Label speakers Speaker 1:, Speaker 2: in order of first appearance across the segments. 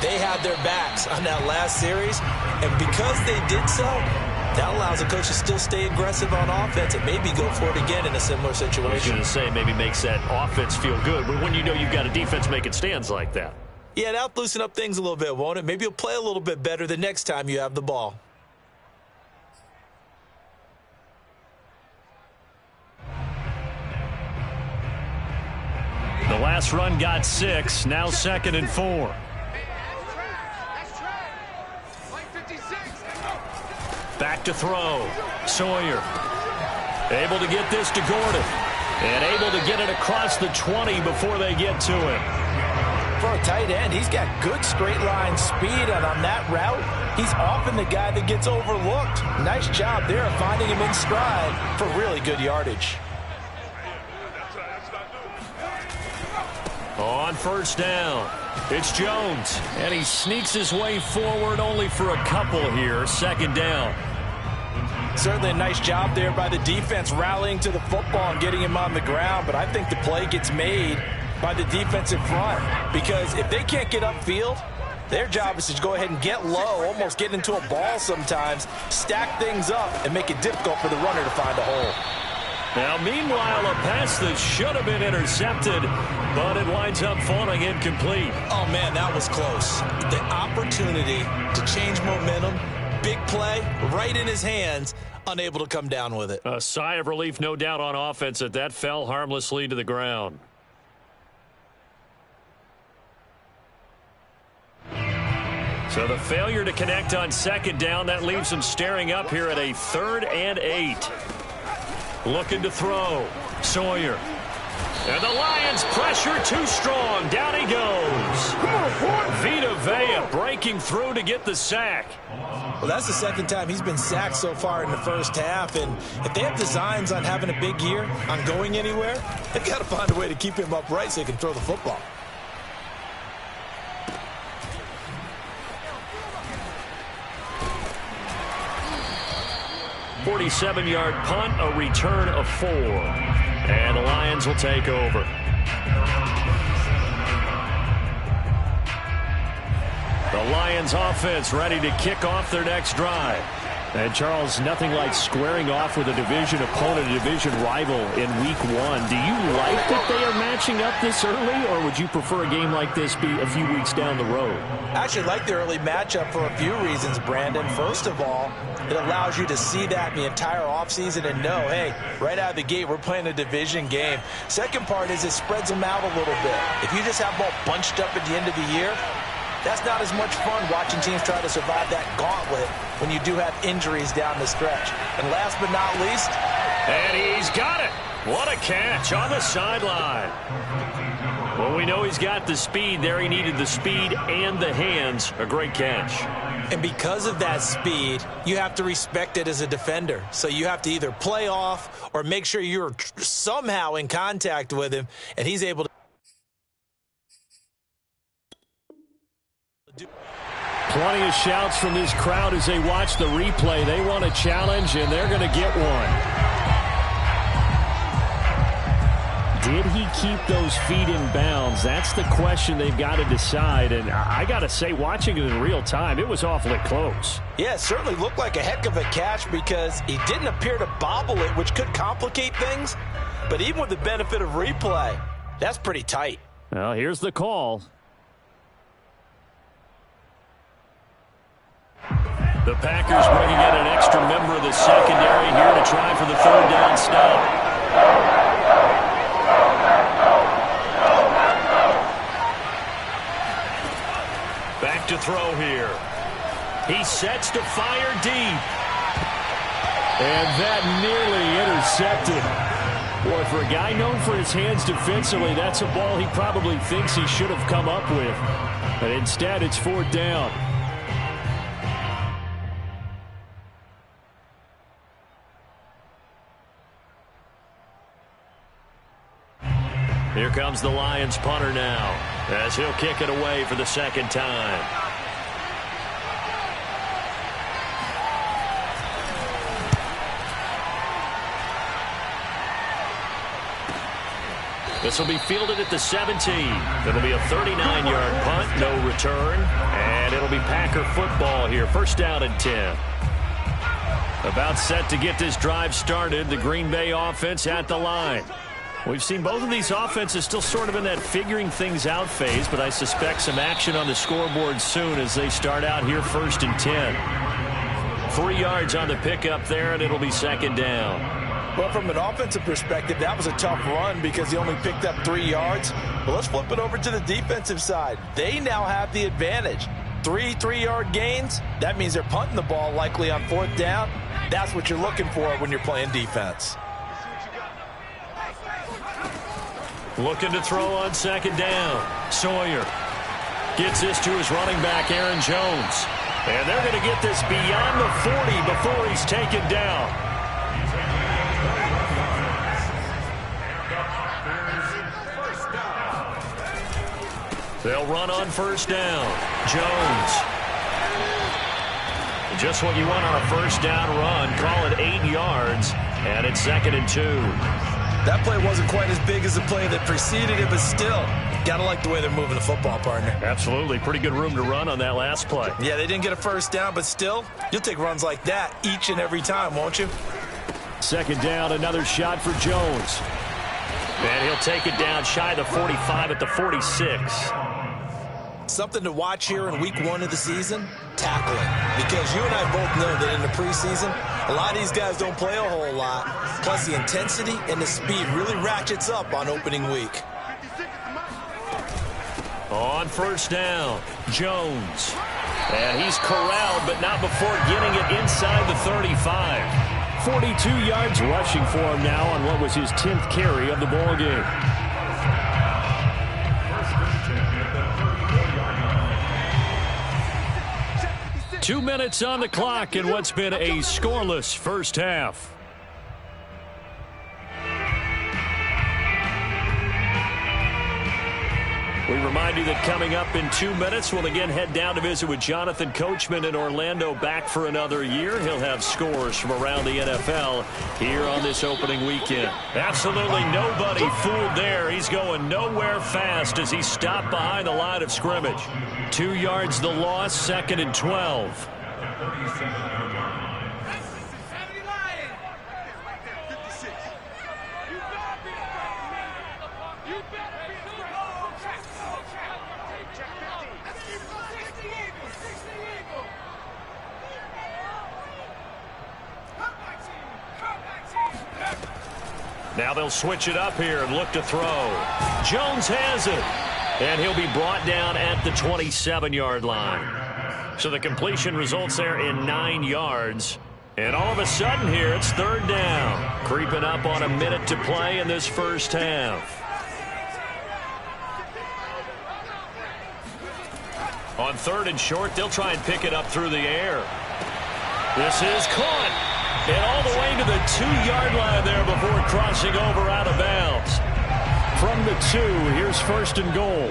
Speaker 1: They had their backs on that last series, and because they did so, that allows the coach to still stay aggressive on offense and maybe go for it again in a similar situation.
Speaker 2: I was going to say maybe makes that offense feel good, but when you know you've got a defense making stands like that.
Speaker 1: Yeah, that'll loosen up things a little bit, won't it? Maybe you'll play a little bit better the next time you have the ball.
Speaker 2: The last run got 6, now 2nd and 4. Back to throw. Sawyer able to get this to Gordon. And able to get it across the 20 before they get to him.
Speaker 1: For a tight end, he's got good straight line speed, and on that route, he's often the guy that gets overlooked. Nice job there of finding him in stride for really good yardage.
Speaker 2: On first down, it's Jones, and he sneaks his way forward only for a couple here. 2nd down.
Speaker 1: Certainly a nice job there by the defense rallying to the football and getting him on the ground, but I think the play gets made by the defensive front, because if they can't get upfield, their job is to go ahead and get low, almost get into a ball sometimes, stack things up, and make it difficult for the runner to find a hole.
Speaker 2: Now, meanwhile, a pass that should have been intercepted, but it winds up falling incomplete.
Speaker 1: Oh, man, that was close. The opportunity to change momentum, big play, right in his hands, unable to come down with it.
Speaker 2: A sigh of relief, no doubt, on offense that fell harmlessly to the ground. So the failure to connect on 2nd down, that leaves him staring up here at a 3rd and 8. Looking to throw. Sawyer. And the Lions pressure too strong. Down he goes. Vita Vea breaking through to get the sack.
Speaker 1: Well, that's the 2nd time he's been sacked so far in the first half. And if they have designs on having a big year, on going anywhere, they've got to find a way to keep him upright so he can throw the football.
Speaker 2: .47-yard punt, a return of 4. And the Lions will take over. The Lions offense ready to kick off their next drive. And, Charles, nothing like squaring off with a division opponent, a division rival in Week 1. Do you like that they are matching up this early, or would you prefer a game like this be a few weeks down the road?
Speaker 1: I actually like the early matchup for a few reasons, Brandon. First of all, it allows you to see that in the entire offseason and know, hey, right out of the gate, we're playing a division game. Second part is it spreads them out a little bit. If you just have them all bunched up at the end of the year, that's not as much fun watching teams try to survive that gauntlet when you do have injuries down the stretch. And last but not least,
Speaker 2: and he's got it. What a catch on the sideline. Well, we know he's got the speed there. He needed the speed and the hands. A great catch.
Speaker 1: And because of that speed, you have to respect it as a defender. So you have to either play off or make sure you're somehow in contact with him, and he's able to.
Speaker 2: Plenty of shouts from this crowd as they watch the replay. They want a challenge, and they're going to get one. Did he keep those feet in bounds? That's the question they've got to decide. And I got to say, watching it in real time, it was awfully close.
Speaker 1: Yeah, it certainly looked like a heck of a catch because he didn't appear to bobble it, which could complicate things. But even with the benefit of replay, that's pretty tight.
Speaker 2: Well, here's the call. The Packers bringing in an extra member of the secondary here to try for the 3rd down stop. Back to throw here. He sets to fire deep. And that nearly intercepted. Boy, for a guy known for his hands defensively, that's a ball he probably thinks he should have come up with. But instead, it's 4th down. Here comes the Lions punter now, as he'll kick it away for the 2nd time. This will be fielded at the 17. It'll be a 39-yard punt, no return, be Packer football here. First down and 10. About set to get this drive started. The Green Bay offense at the line. We've seen both of these offenses still sort of in that figuring things out phase, but I suspect some action on the scoreboard soon as they start out here first and 10. 3 yards on the pickup there, and it'll be second down.
Speaker 1: Well, from an offensive perspective, that was a tough run because he only picked up 3 yards. But let's flip it over to the defensive side. They now have the advantage. 3 3-yard gains, that means they're punting the ball likely on 4th down. That's what you're looking for when you're playing defense.
Speaker 2: Looking to throw on second down. Sawyer gets this to his running back, Aaron Jones. And they're going to get this beyond the 40 before he's taken down. They'll run on first down. Jones. Just what you want on a first down run. Call it 8 yards. And it's second and 2.
Speaker 1: That play wasn't quite as big as the play that preceded it, but still, gotta like the way they're moving the football, partner.
Speaker 2: Absolutely. Pretty good room to run on that last play.
Speaker 1: Yeah, they didn't get a first down, but still, you'll take runs like that each and every time, won't you?
Speaker 2: Second down, another shot for Jones. And he'll take it down shy of the 45 at the 46.
Speaker 1: Something to watch here in week 1 of the season, tackling. Because you and I both know that in the preseason, a lot of these guys don't play a whole lot. Plus the intensity and the speed really ratchets up on opening week.
Speaker 2: On first down, Jones. And he's corralled, but not before getting it inside the 35. 42 yards rushing for him now on what was his 10th carry of the ball game. Two minutes on the clock in what's been a scoreless first half. We remind you that coming up in 2 minutes, we'll again head down to visit with Jonathan Coachman in Orlando, back for another year. He'll have scores from around the NFL here on this opening weekend. Absolutely nobody fooled there. He's going nowhere fast as he stopped behind the line of scrimmage. 2 yards the loss, second and 12. Now they'll switch it up here and look to throw. Jones has it. And he'll be brought down at the 27-yard line. So the completion results there in 9 yards. And all of a sudden here, it's third down. Creeping up on a minute to play in this first half. On third and short, they'll try and pick it up through the air. This is caught. And all the way to the 2-yard line there before crossing over out of bounds. From the 2, here's first and goal.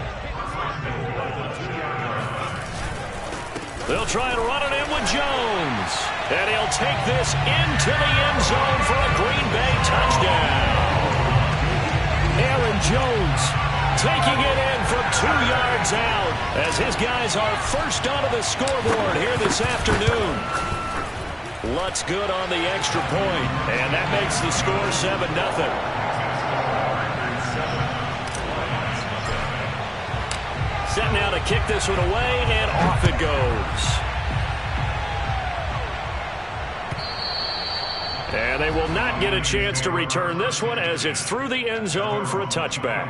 Speaker 2: They'll try and run it in with Jones. And he'll take this into the end zone for a Green Bay touchdown. Aaron Jones taking it in from 2 yards out as his guys are first onto the scoreboard here this afternoon. Lutz good on the extra point, and that makes the score 7-0. Set now to kick this one away, and off it goes. And they will not get a chance to return this one as it's through the end zone for a touchback.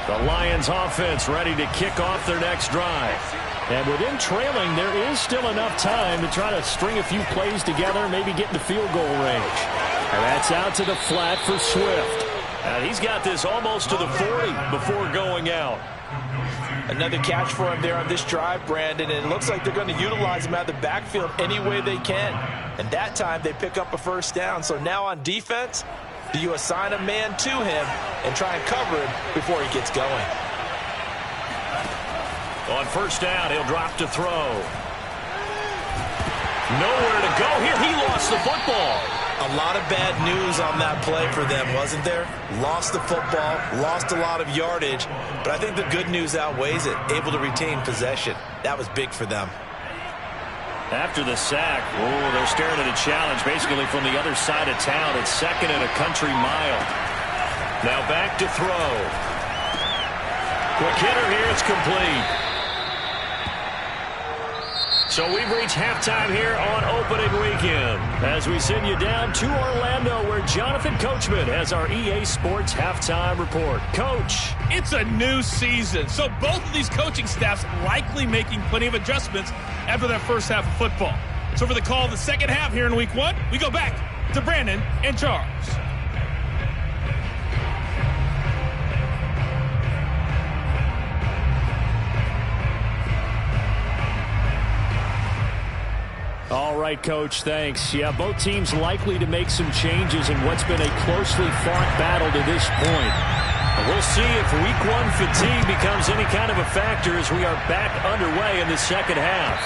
Speaker 2: The Lions offense ready to kick off their next drive. And with them trailing, there is still enough time to try to string a few plays together, maybe get in the field goal range. And that's out to the flat for Swift. And he's got this almost to the 40 before going out.
Speaker 1: Another catch for him there on this drive, Brandon, and it looks like they're going to utilize him out of the backfield any way they can. And that time they pick up a first down. So now on defense, do you assign a man to him and try and cover him before he gets going?
Speaker 2: On first down, he'll drop to throw. Nowhere to go here. He lost the football.
Speaker 1: A lot of bad news on that play for them, wasn't there? Lost the football, lost a lot of yardage, but I think the good news outweighs it. Able to retain possession. That was big for them.
Speaker 2: After the sack, they're staring at a challenge basically from the other side of town. It's 2nd and a country mile. Now back to throw. Quick hitter here, it's complete. So we've reached halftime here on opening weekend as we send you down to Orlando where Jonathan Coachman has our EA Sports halftime report. Coach.
Speaker 3: It's a new season, so both of these coaching staffs likely making plenty of adjustments after that first half of football. So for the call of the second half here in week 1, we go back to Brandon and Charles.
Speaker 2: All right, Coach, thanks. Yeah, both teams likely to make some changes in what's been a closely fought battle to this point. We'll see if week 1 fatigue becomes any kind of a factor as we are back underway in the second half.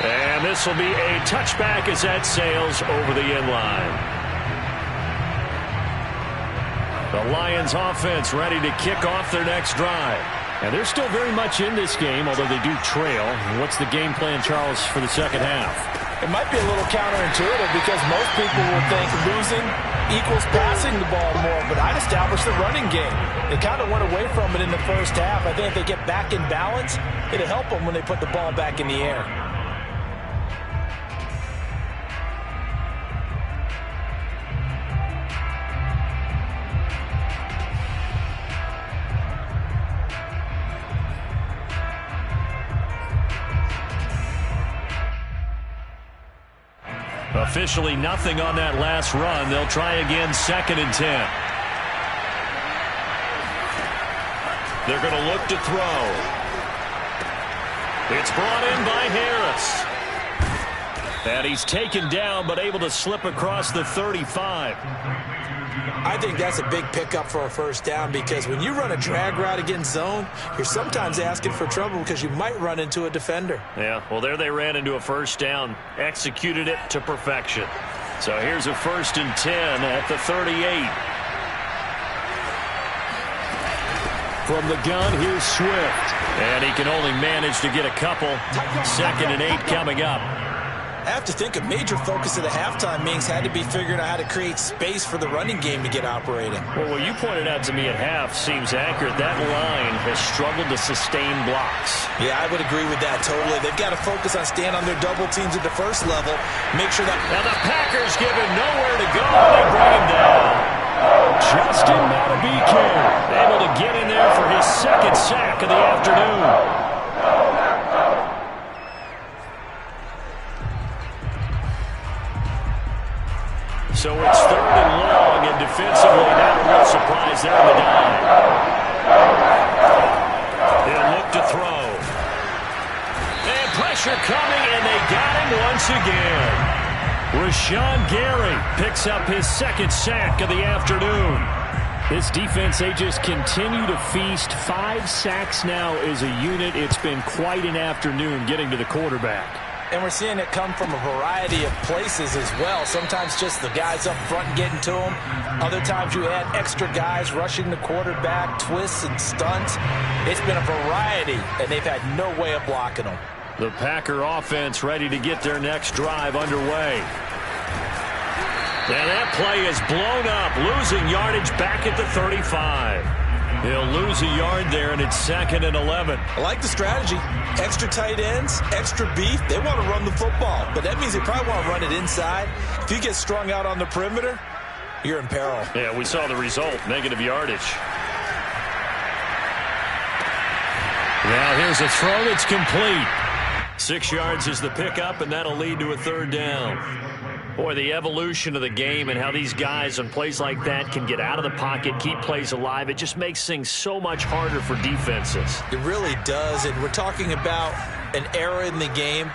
Speaker 2: And this will be a touchback as that sails over the end line. The Lions offense ready to kick off their next drive. And they're still very much in this game, although they do trail. What's the game plan, Charles, for the second half?
Speaker 1: It might be a little counterintuitive because most people will think losing equals passing the ball more, but I'd establish the running game. They kind of went away from it in the first half. I think if they get back in balance, it'll help them when they put the ball back in the air.
Speaker 2: Officially nothing on that last run. They'll try again 2nd and 10. They're going to look to throw. It's brought in by Harris. And he's taken down but able to slip across the 35.
Speaker 1: I think that's a big pickup for a first down because when you run a drag route against zone, you're sometimes asking for trouble because you might run into a defender.
Speaker 2: Yeah, well, there they ran into a first down, executed it to perfection. So here's a 1st and 10 at the 38. From the gun, here's Swift. And he can only manage to get a couple. 2nd and 8 coming up.
Speaker 1: I have to think a major focus of the halftime meetings had to be figuring out how to create space for the running game to get operating.
Speaker 2: Well, what you pointed out to me at half seems accurate. That line has struggled to sustain blocks.
Speaker 1: Yeah, I would agree with that totally. They've got to focus on staying on their double teams at the first level. Make sure that...
Speaker 2: Now the Packers give him nowhere to go. They bring him down. Justin Matabike able to get in there for his 2nd sack of the afternoon. So it's 3rd and long, and defensively, not a real surprise there on the dive. They'll look to throw. And pressure coming, and they got him once again. Rashawn Gary picks up his 2nd sack of the afternoon. This defense, they just continue to feast. 5 sacks now as a unit. It's been quite an afternoon getting to the quarterback.
Speaker 1: And we're seeing it come from a variety of places as well. Sometimes just the guys up front getting to them. Other times you add extra guys rushing the quarterback, twists and stunts. It's been a variety, and they've had no way of blocking them.
Speaker 2: The Packer offense ready to get their next drive underway. And that play is blown up, losing yardage back at the 35. He'll lose a yard there, and it's 2nd and 11.
Speaker 1: I like the strategy. Extra tight ends, extra beef. They want to run the football, but that means they probably want to run it inside. If you get strung out on the perimeter, you're in peril.
Speaker 2: Yeah, we saw the result, negative yardage. Now here's a throw that's complete. 6 yards is the pickup, and that'll lead to a 3rd down. Boy, the evolution of the game and how these guys on plays like that can get out of the pocket, keep plays alive, it just makes things so much harder for defenses.
Speaker 1: It really does, and we're talking about an era in the game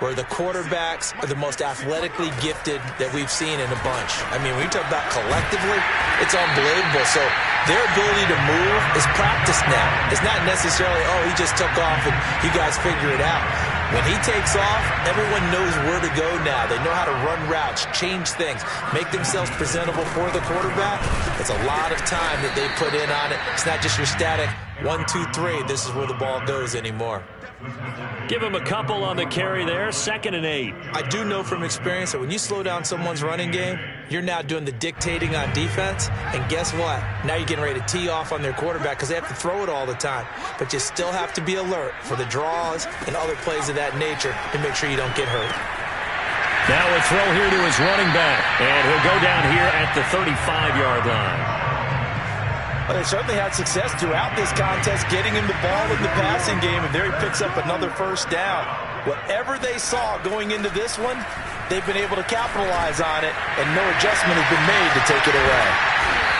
Speaker 1: where the quarterbacks are the most athletically gifted that we've seen in a bunch. I mean, when you talk about collectively, it's unbelievable. So their ability to move is practiced now. It's not necessarily, oh, he just took off and you guys figure it out. When he takes off, everyone knows where to go now. They know how to run routes, change things, make themselves presentable for the quarterback. It's a lot of time that they put in on it. It's not just your static 1, 2, 3. This is where the ball goes anymore.
Speaker 2: Give him a couple on the carry there, 2nd and 8.
Speaker 1: I do know from experience that when you slow down someone's running game, you're now doing the dictating on defense. And guess what? Now you're getting ready to tee off on their quarterback because they have to throw it all the time. But you still have to be alert for the draws and other plays of that nature to make sure you don't get hurt.
Speaker 2: Now a throw here to his running back. And he'll go down here at the 35-yard line.
Speaker 1: Well, they certainly had success throughout this contest getting him the ball in the passing game, and there he picks up another first down. Whatever they saw going into this one, they've been able to capitalize on it, and no adjustment has been made to take it away.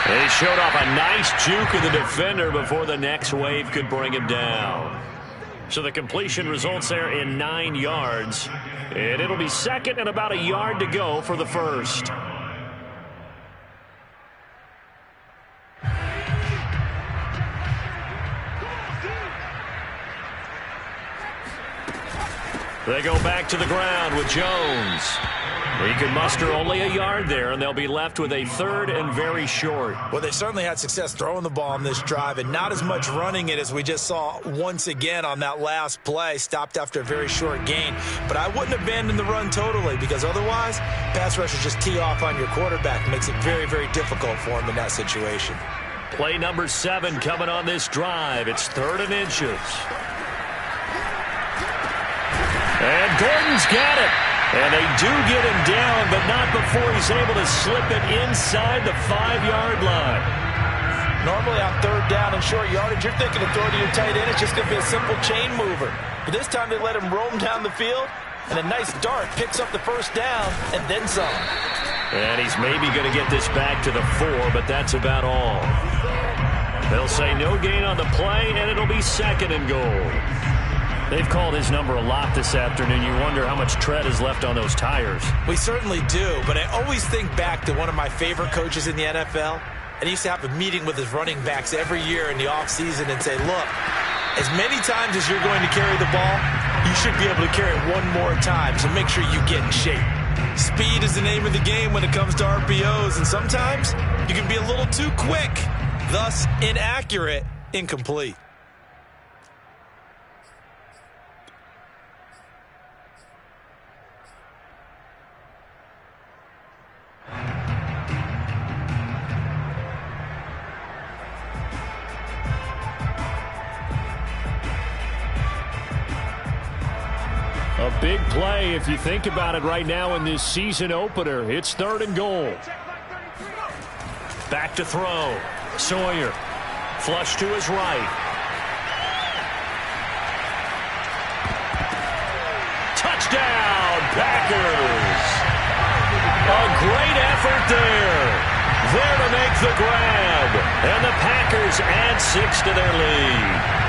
Speaker 2: They showed off a nice juke of the defender before the next wave could bring him down. So the completion results there in 9 yards, and it'll be 2nd and about a yard to go for the first. They go back to the ground with Jones. He can muster only a yard there, and they'll be left with a 3rd and very short.
Speaker 1: Well, they certainly had success throwing the ball on this drive, and not as much running it as we just saw once again on that last play, stopped after a very short gain. But I wouldn't abandon the run totally, because otherwise, pass rushers just tee off on your quarterback. It makes it very, very difficult for him in that situation.
Speaker 2: Play number 7 coming on this drive. It's 3rd and inches. And Gordon's got it. And they do get him down, but not before he's able to slip it inside the 5-yard line.
Speaker 1: Normally on 3rd down and short yardage, you're thinking of throwing to your tight end. It's just going to be a simple chain mover. But this time they let him roam down the field, and a nice dart picks up the first down and then some.
Speaker 2: And he's maybe going to get this back to the 4, but that's about all. They'll say no gain on the play, and it'll be 2nd and goal. They've called his number a lot this afternoon. You wonder how much tread is left on those tires.
Speaker 1: We certainly do, but I always think back to one of my favorite coaches in the NFL, and he used to have a meeting with his running backs every year in the offseason and say, look, as many times as you're going to carry the ball, you should be able to carry it one more time, so make sure you get in shape. Speed is the name of the game when it comes to RPOs, and sometimes you can be a little too quick, thus inaccurate, incomplete.
Speaker 2: A big play if you think about it right now in this season opener. It's 3rd and goal. Back to throw. Sawyer. Flush to his right. Touchdown, Packers. A great effort there. There to make the grab. And the Packers add 6 to their lead.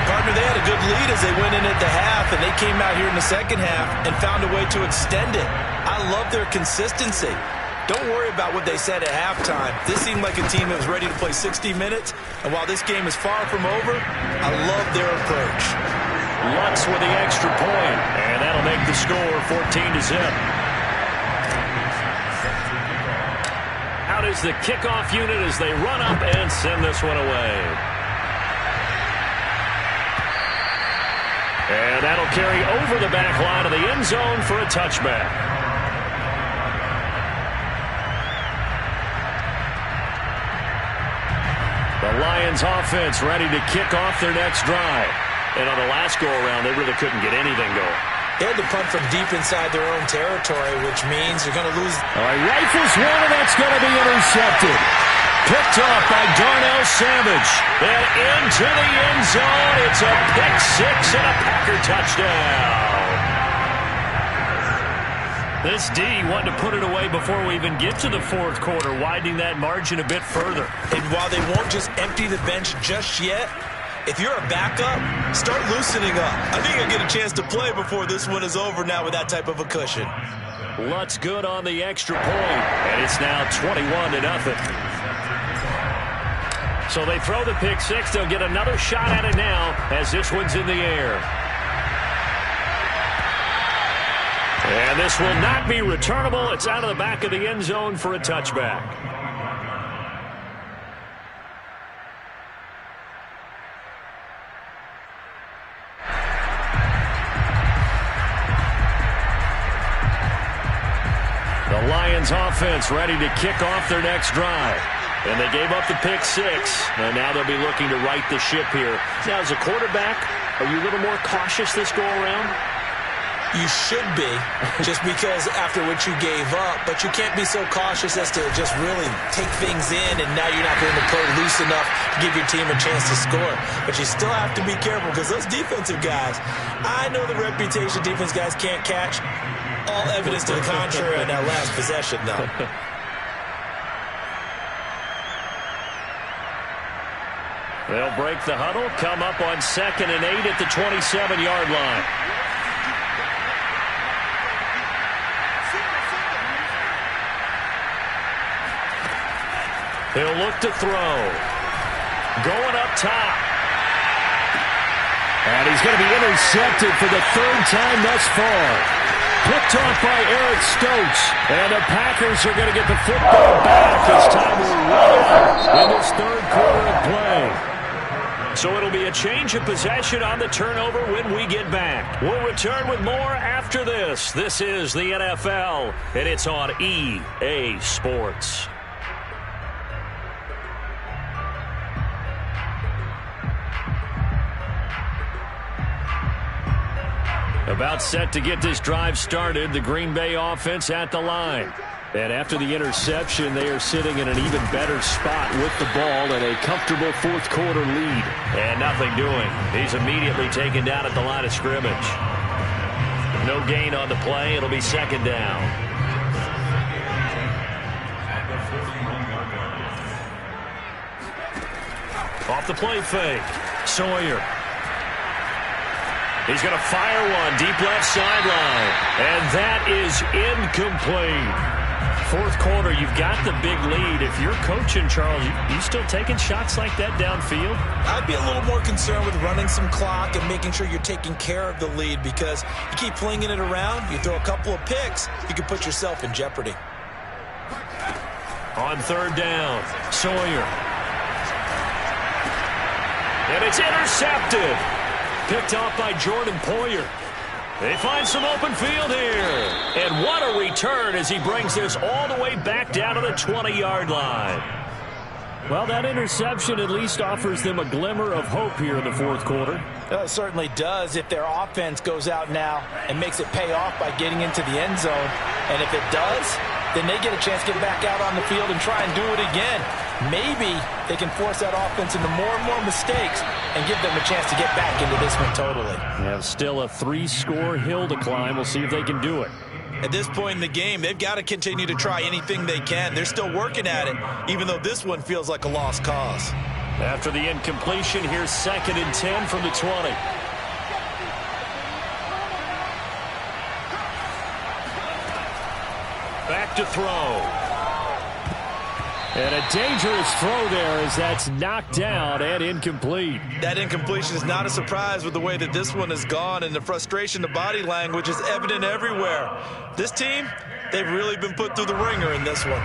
Speaker 1: Partner, they had a good lead as they went in at the half, and they came out here in the second half and found a way to extend it. I love their consistency. Don't worry about what they said at halftime. This seemed like a team that was ready to play 60 minutes, and while this game is far from over, I love their approach.
Speaker 2: Lutz with the extra point, and that'll make the score 14-0. Out is the kickoff unit as they run up and send this one away. And that'll carry over the back line of the end zone for a touchback. The Lions offense ready to kick off their next drive. And on the last go-around, they really couldn't get anything going.
Speaker 1: They had to punt from deep inside their own territory, which means you're going to lose.
Speaker 2: All right, rifles one, and that's going to be intercepted. Picked off by Darnell Savage. And into the end zone. It's a pick 6 and a Packer touchdown. This D wanted to put it away before we even get to the 4th quarter, widening that margin a bit further.
Speaker 1: And while they won't just empty the bench just yet, if you're a backup, start loosening up. I think you'll get a chance to play before this one is over now with that type of a cushion.
Speaker 2: Lutz good on the extra point, and it's now 21-0. So they throw the pick 6. They'll get another shot at it now as this one's in the air. And this will not be returnable. It's out of the back of the end zone for a touchback. The Lions offense ready to kick off their next drive. And they gave up the pick 6, and now they'll be looking to right the ship here. Now, as a quarterback, are you a little more cautious this go-around?
Speaker 1: You should be, just because after what you gave up, but you can't be so cautious as to just really take things in, and now you're not going to play loose enough to give your team a chance to score. But you still have to be careful, because those defensive guys, I know the reputation defense guys can't catch. All evidence to the contrary on that last possession, though.
Speaker 2: They'll break the huddle, come up on 2nd and 8 at the 27-yard line. He'll look to throw. Going up top. And he's going to be intercepted for the 3rd time thus far. Picked off by Eric Stokes. And the Packers are going to get the football back as time will run out in this 3rd quarter of play. So it'll be a change of possession on the turnover when we get back. We'll return with more after this. This is the NFL, and it's on EA Sports. About set to get this drive started, the Green Bay offense at the line. And after the interception, they are sitting in an even better spot with the ball and a comfortable 4th quarter lead. And nothing doing. He's immediately taken down at the line of scrimmage. No gain on the play. It'll be 2nd down. Off the play fake. Sawyer. He's going to fire one deep left sideline. And that is incomplete. 4th quarter, you've got the big lead. If you're coaching, Charles, you still taking shots like that downfield?
Speaker 1: I'd be a little more concerned with running some clock and making sure you're taking care of the lead, because you keep flinging it around, you throw a couple of picks, you can put yourself in jeopardy.
Speaker 2: On 3rd down, Sawyer. And it's intercepted. Picked off by Jordan Poyer. They find some open field here. And what a return as he brings this all the way back down to the 20-yard line. Well, that interception at least offers them a glimmer of hope here in the 4th quarter.
Speaker 1: It certainly does if their offense goes out now and makes it pay off by getting into the end zone. And if it does, then they get a chance to get back out on the field and try and do it again. Maybe they can force that offense into more and more mistakes and give them a chance to get back into this one totally.
Speaker 2: Yeah, still a 3-score hill to climb. We'll see if they can do it.
Speaker 1: At this point in the game, they've got to continue to try anything they can. They're still working at it, even though this one feels like a lost cause.
Speaker 2: After the incompletion, here's 2nd and 10 from the 20. Back to throw. And a dangerous throw there as that's knocked down and incomplete.
Speaker 1: That incompletion is not a surprise with the way that this one has gone, and the frustration, the body language is evident everywhere. This team, they've really been put through the ringer in this one.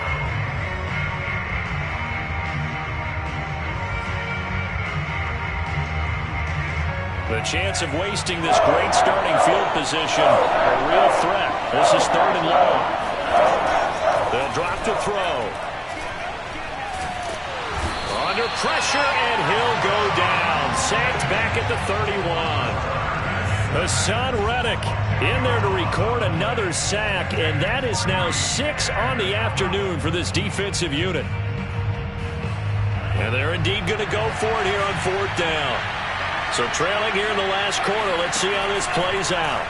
Speaker 2: The chance of wasting this great starting field position, a real threat. This is 3rd and long. They'll drop to throw. Under pressure, and he'll go down. Sacked back at the 31. Hassan Reddick in there to record another sack, and that is now 6 on the afternoon for this defensive unit. And they're indeed going to go for it here on 4th down. So trailing here in the last quarter, let's see how this plays out.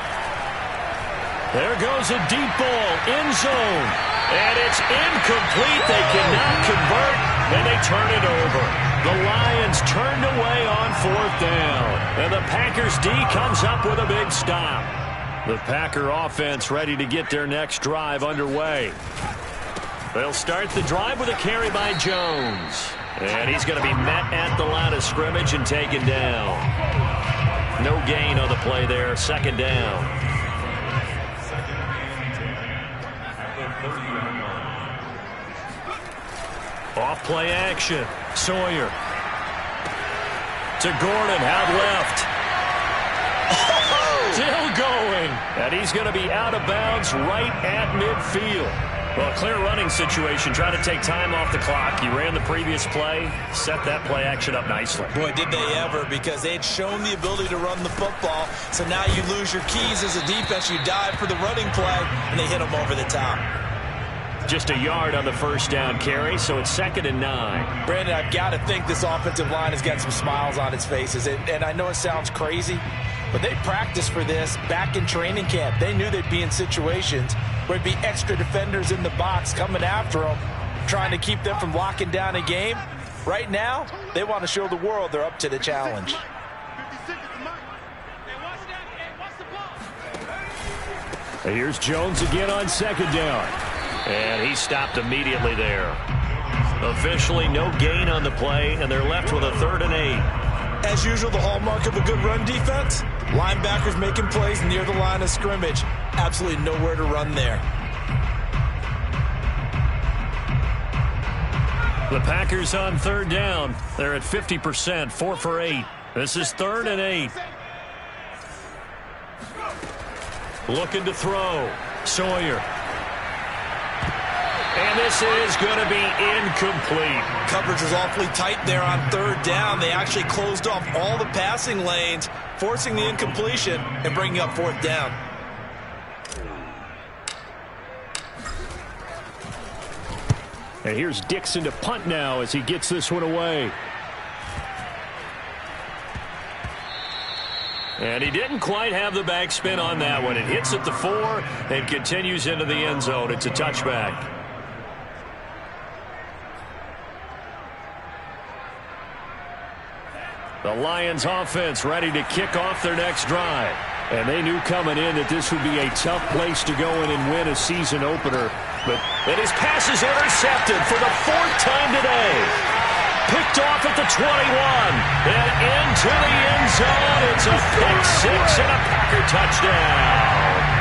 Speaker 2: There goes a deep ball, end zone. And it's incomplete. They cannot convert, and they turn it over. The Lions turned away on 4th down. And the Packers D comes up with a big stop. The Packer offense ready to get their next drive underway. They'll start the drive with a carry by Jones. And he's going to be met at the line of scrimmage and taken down. No gain on the play there, 2nd down. Off play action. Sawyer. To Gordon, out left. Still going. And he's going to be out of bounds right at midfield. Well, a clear running situation. Trying to take time off the clock. He ran the previous play. Set that play action up nicely.
Speaker 1: Boy, did they ever, because they'd shown the ability to run the football. So now you lose your keys as a defense. You dive for the running play, and they hit them over the top.
Speaker 2: Just a yard on the first down carry, so it's 2nd and 9.
Speaker 1: Brandon, I've got to think this offensive line has got some smiles on its faces. And I know it sounds crazy, but they practiced for this back in training camp. They knew they'd be in situations where it'd be extra defenders in the box coming after them, trying to keep them from locking down a game. Right now, they want to show the world they're up to the challenge.
Speaker 2: Here's Jones again on 2nd down. And he stopped immediately there. Officially no gain on the play, and they're left with a 3rd and 8.
Speaker 1: As usual, the hallmark of a good run defense, linebackers making plays near the line of scrimmage. Absolutely nowhere to run there.
Speaker 2: The Packers on 3rd down. They're at 50%, 4 for 8. This is 3rd and 8. Looking to throw. Sawyer. And this is going to be incomplete.
Speaker 1: Coverage was awfully tight there on 3rd down. They actually closed off all the passing lanes, forcing the incompletion and bringing up 4th down.
Speaker 2: And here's Dixon to punt now as he gets this one away. And he didn't quite have the backspin on that one. It hits at the 4 and continues into the end zone. It's a touchback. The Lions offense ready to kick off their next drive. And they knew coming in that this would be a tough place to go in and win a season opener. But his pass is intercepted for the 4th time today. Picked off at the 21. And into the end zone. It's a pick 6 and a Packer touchdown.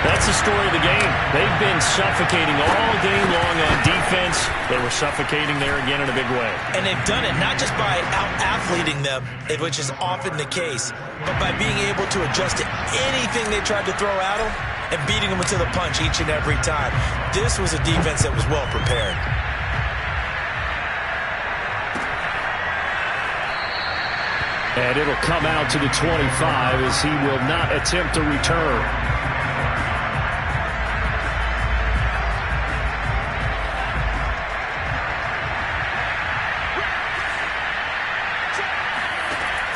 Speaker 2: That's the story of the game. They've been suffocating all game long on defense. They were suffocating there again in a big way.
Speaker 1: And they've done it not just by out-athleting them, which is often the case, but by being able to adjust to anything they tried to throw at them and beating them to the punch each and every time. This was a defense that was well prepared.
Speaker 2: And it'll come out to the 25 as he will not attempt a return.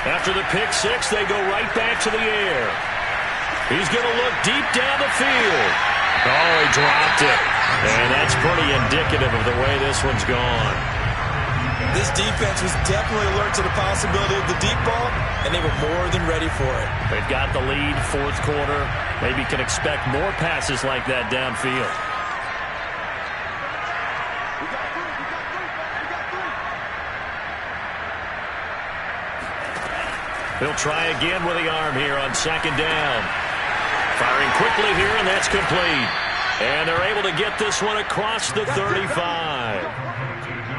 Speaker 2: After the pick 6, they go right back to the air. He's going to look deep down the field. Oh, he dropped it. And that's pretty indicative of the way this one's gone.
Speaker 1: This defense was definitely alert to the possibility of the deep ball, and they were more than ready for it.
Speaker 2: They've got the lead, 4th quarter. Maybe can expect more passes like that downfield. He'll try again with the arm here on 2nd down. Firing quickly here, and that's complete. And they're able to get this one across the 35.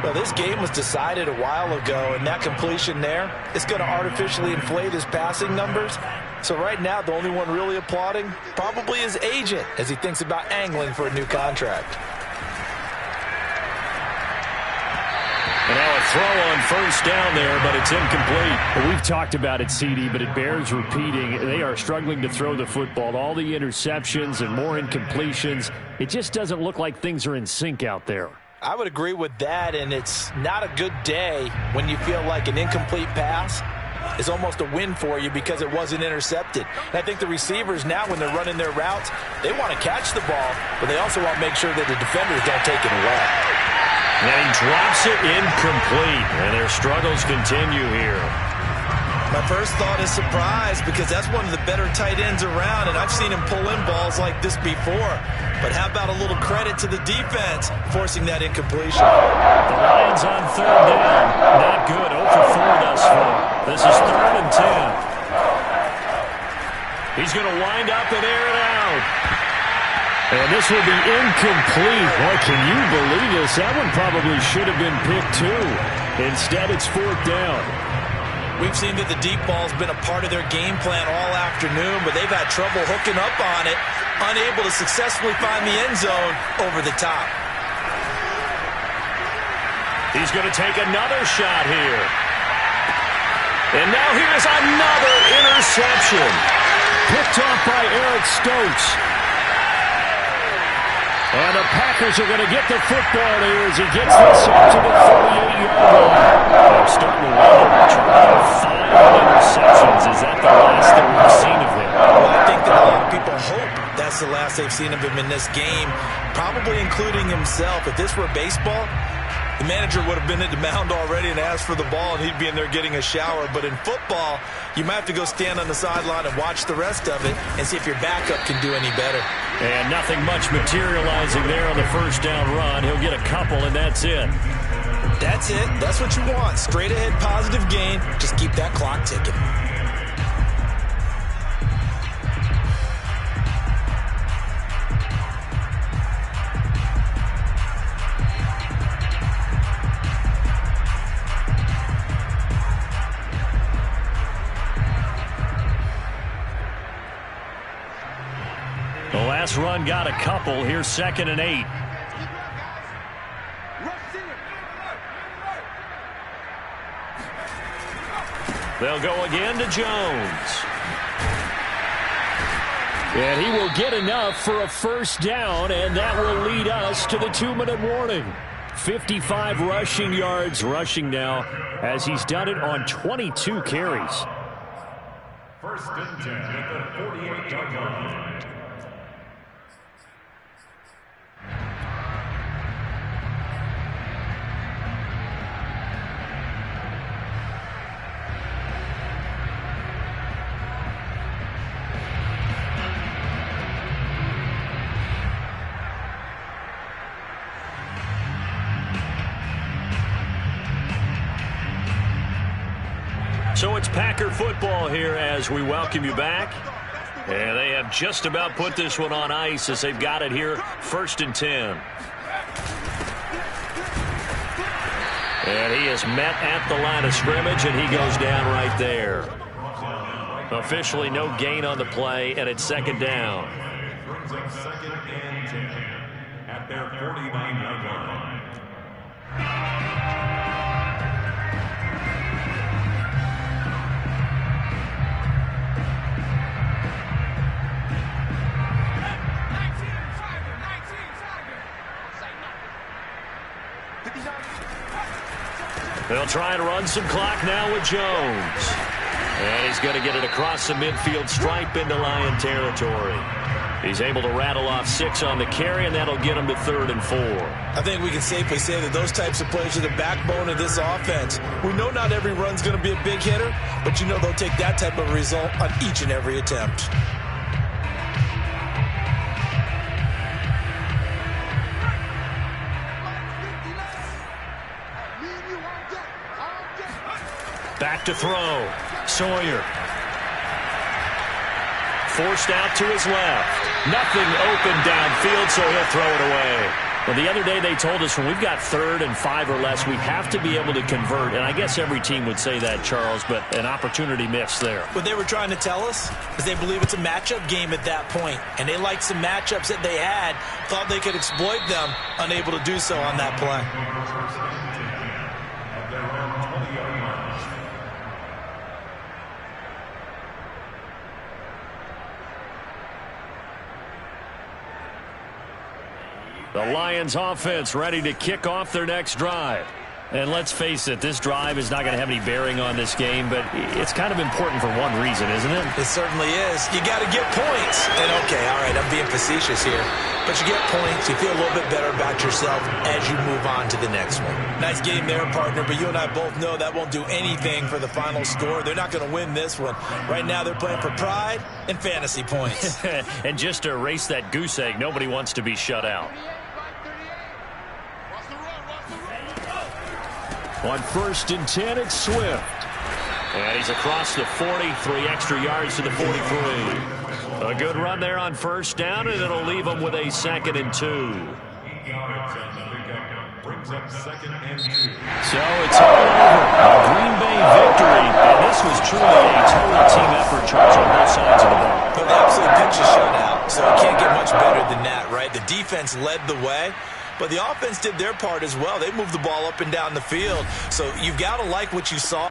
Speaker 1: Well, this game was decided a while ago, and that completion there is going to artificially inflate his passing numbers. So right now, the only one really applauding probably his agent as he thinks about angling for a new contract.
Speaker 2: And now a throw on 1st down there, but it's incomplete. Well, we've talked about it, CD, but it bears repeating. They are struggling to throw the football. All the interceptions and more incompletions. It just doesn't look like things are in sync out there.
Speaker 1: I would agree with that, and it's not a good day when you feel like an incomplete pass is almost a win for you because it wasn't intercepted. And I think the receivers now, when they're running their routes, they want to catch the ball, but they also want to make sure that the defenders don't take it away.
Speaker 2: And he drops it incomplete, and their struggles continue here.
Speaker 1: My first thought is surprise because that's one of the better tight ends around, and I've seen him pull in balls like this before. But how about a little credit to the defense forcing that incompletion?
Speaker 2: The Lions on 3rd down. Not good. 0 for 4 thus far. This is 3rd and 10. He's going to wind up and air it out. And this will be incomplete. Boy, can you believe this? That one probably should have been picked too. Instead, it's fourth down.
Speaker 1: We've seen that the deep ball's been a part of their game plan all afternoon, but they've had trouble hooking up on it, unable to successfully find the end zone over the top.
Speaker 2: He's going to take another shot here. And now here's another interception. Picked off by Eric Stokes. And the Packers are going to get the football here as he gets this up to the 38-yard line. I'm starting to wonder, 5 interceptions. Is that the last that we've seen of him?
Speaker 1: Well, I think that a lot of people hope that's the last they've seen of him in this game, probably including himself. If this were baseball, the manager would have been at the mound already and asked for the ball, and he'd be in there getting a shower. But in football, you might have to go stand on the sideline and watch the rest of it and see if your backup can do any better.
Speaker 2: And nothing much materializing there on the first down run. He'll get a couple, and that's it.
Speaker 1: That's it. That's what you want. Straight ahead, positive gain. Just keep that clock ticking.
Speaker 2: The last run got a couple. Here's 2nd and 8. They'll go again to Jones. And he will get enough for a first down, and that will lead us to the 2-minute warning. 55 rushing yards rushing now as he's done it on 22 carries.
Speaker 4: 1st and 10 at the 48-yard line.
Speaker 2: So it's Packer football here as we welcome you back. And they have just about put this one on ice as they've got it here, 1st and 10. And he is met at the line of scrimmage, and he goes down right there. Officially no gain on the play, and it's 2nd down.
Speaker 4: Brings up 2nd and 10 at their 49-yard line.
Speaker 2: They'll try and run some clock now with Jones. And he's going to get it across the midfield stripe into Lion territory. He's able to rattle off 6 on the carry, and that'll get him to 3rd and 4.
Speaker 1: I think we can safely say that those types of plays are the backbone of this offense. We know not every run's going to be a big hitter, but you know they'll take that type of result on each and every attempt.
Speaker 2: Back to throw. Sawyer. Forced out to his left. Nothing open downfield, so he'll throw it away. Well, the other day they told us when we've got 3rd and 5 or less, we have to be able to convert. And I guess every team would say that, Charles, but an opportunity missed there.
Speaker 1: What they were trying to tell us is they believe it's a matchup game at that point. And they liked some matchups that they had, thought they could exploit them, unable to do so on that play.
Speaker 2: The Lions offense ready to kick off their next drive. And let's face it, this drive is not going to have any bearing on this game, but it's kind of important for one reason, isn't it?
Speaker 1: It certainly is. You got to get points. And okay, all right, I'm being facetious here. But you get points, you feel a little bit better about yourself as you move on to the next one. Nice game there, partner, but you and I both know that won't do anything for the final score. They're not going to win this one. Right now they're playing for pride and fantasy points.
Speaker 2: And just to erase that goose egg, nobody wants to be shut out. On 1st and 10, it's Swift. And he's across the 40, 3 extra yards to the 43. A good run there on first down, and it'll leave them with a 2nd and 2.
Speaker 4: Brings up 2nd and 2.
Speaker 2: So it's all over. A Green Bay victory, and this was truly a total team effort, Charles, on both sides of the ball.
Speaker 1: But the absolute picture shutout, so it can't get much better than that, right? The defense led the way, but the offense did their part as well. They moved the ball up and down the field, so you've got to like what you saw.